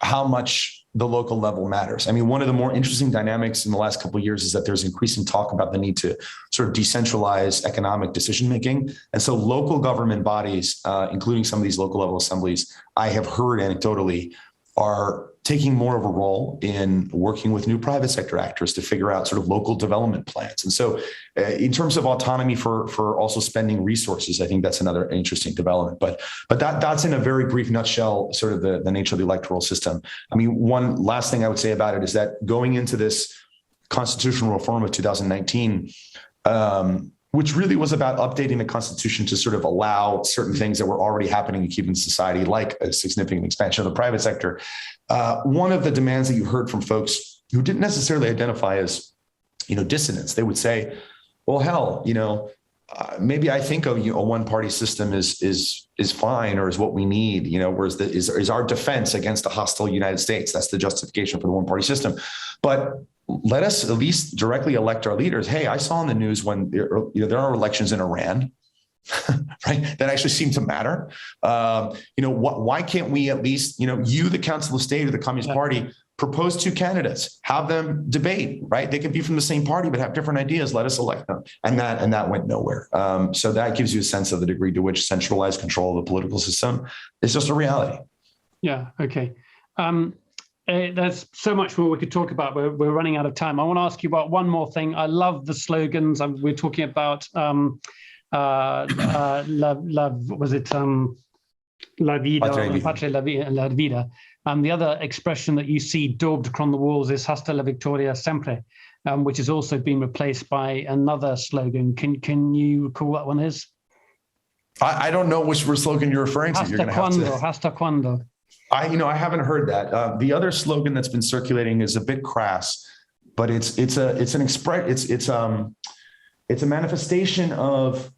how much the local level matters. I mean, one of the more interesting dynamics in the last couple of years is that there's increasing talk about the need to sort of decentralize economic decision-making. And so local government bodies, including some of these local level assemblies, I have heard anecdotally, are taking more of a role in working with new private sector actors to figure out sort of local development plans. And so in terms of autonomy for also spending resources, I think that's another interesting development. But that's in a very brief nutshell, sort of the nature of the electoral system. I mean, one last thing I would say about it is that going into this constitutional reform of 2019, which really was about updating the Constitution to sort of allow certain things that were already happening in Cuban society, like a significant expansion of the private sector. One of the demands that you heard from folks who didn't necessarily identify as, dissidents, they would say, well, hell, maybe I think a one-party system is fine or is what we need, whereas is our defense against a hostile United States. That's the justification for the one-party system. But let us at least directly elect our leaders. Hey, I saw in the news when there are elections in Iran, right? That actually seem to matter. Why can't we at least, you, the Council of State or the Communist Party, propose 2 candidates, have them debate, right? They can be from the same party, but have different ideas. Let us elect them. And that went nowhere. So that gives you a sense of the degree to which centralized control of the political system is just a reality. Yeah. Okay. There's so much more we could talk about. We're running out of time. I want to ask you about one more thing. I love the slogans. We're talking about La Vida, Patria la Vida. The other expression that you see daubed across the walls is Hasta la Victoria Siempre, which has also been replaced by another slogan. Can you recall what one is? I don't know which slogan you're referring to. Hasta cuando? I haven't heard that. The other slogan that's been circulating is a bit crass, but it's a manifestation of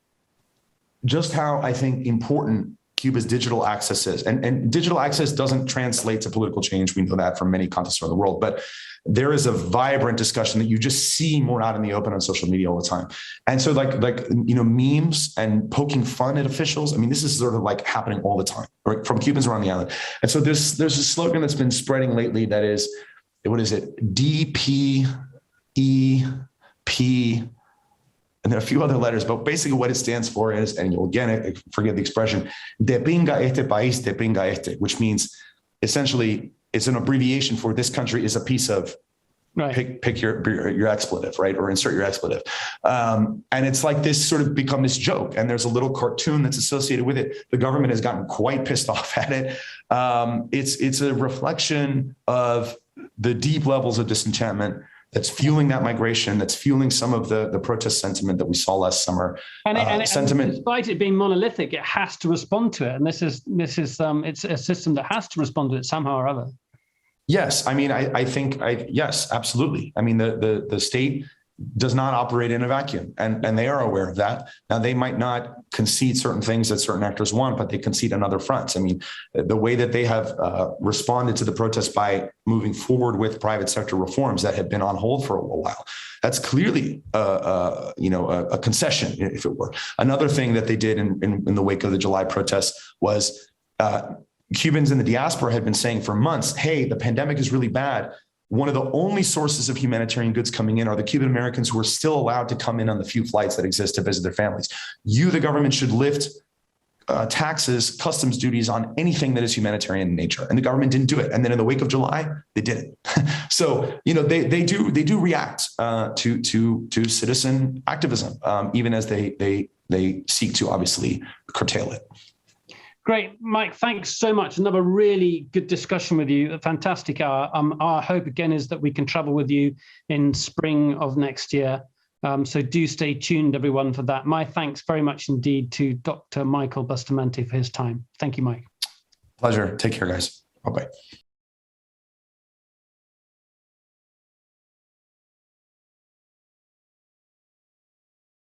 just how I think important Cuba's digital access is. And digital access doesn't translate to political change. We know that from many continents around the world, but there is a vibrant discussion that you just see more out in the open on social media all the time. And so memes and poking fun at officials. I mean, this is sort of like happening all the time, right? From Cubans around the island. And so there's a slogan that's been spreading lately that is, what is it? DPEP. And there are a few other letters, but basically what it stands for is, and you'll again forget the expression, de pinga este país, de pinga este, which means essentially it's an abbreviation for this country is a piece of, right. Pick your expletive, right? Or insert your expletive. And it's like this sort of become this joke, and there's a little cartoon that's associated with it. The government has gotten quite pissed off at it. It's a reflection of the deep levels of disenchantment that's fueling that migration, that's fueling some of the protest sentiment that we saw last summer. And despite it being monolithic, it has to respond to it. And this is it's a system that has to respond to it somehow or other. Yes, I mean, I think yes, absolutely. I mean, the state does not operate in a vacuum, and they are aware of that. Now, they might not concede certain things that certain actors want, but they concede on other fronts. I mean, the way that they have responded to the protests by moving forward with private sector reforms that had been on hold for a while, that's clearly a concession, if it were. Another thing that they did in the wake of the July protests was Cubans in the diaspora had been saying for months, hey, the pandemic is really bad. One of the only sources of humanitarian goods coming in are the Cuban-Americans who are still allowed to come in on the few flights that exist to visit their families. You, the government, should lift taxes, customs duties on anything that is humanitarian in nature. And the government didn't do it. And then in the wake of July, they did it. So, they do react to citizen activism, even as they seek to obviously curtail it. Great, Mike, thanks so much. Another really good discussion with you. A fantastic hour. Our hope again is that we can travel with you in spring of next year. So do stay tuned, everyone, for that. My thanks very much indeed to Dr. Michael Bustamante for his time. Thank you, Mike. Pleasure. Take care, guys. Bye-bye.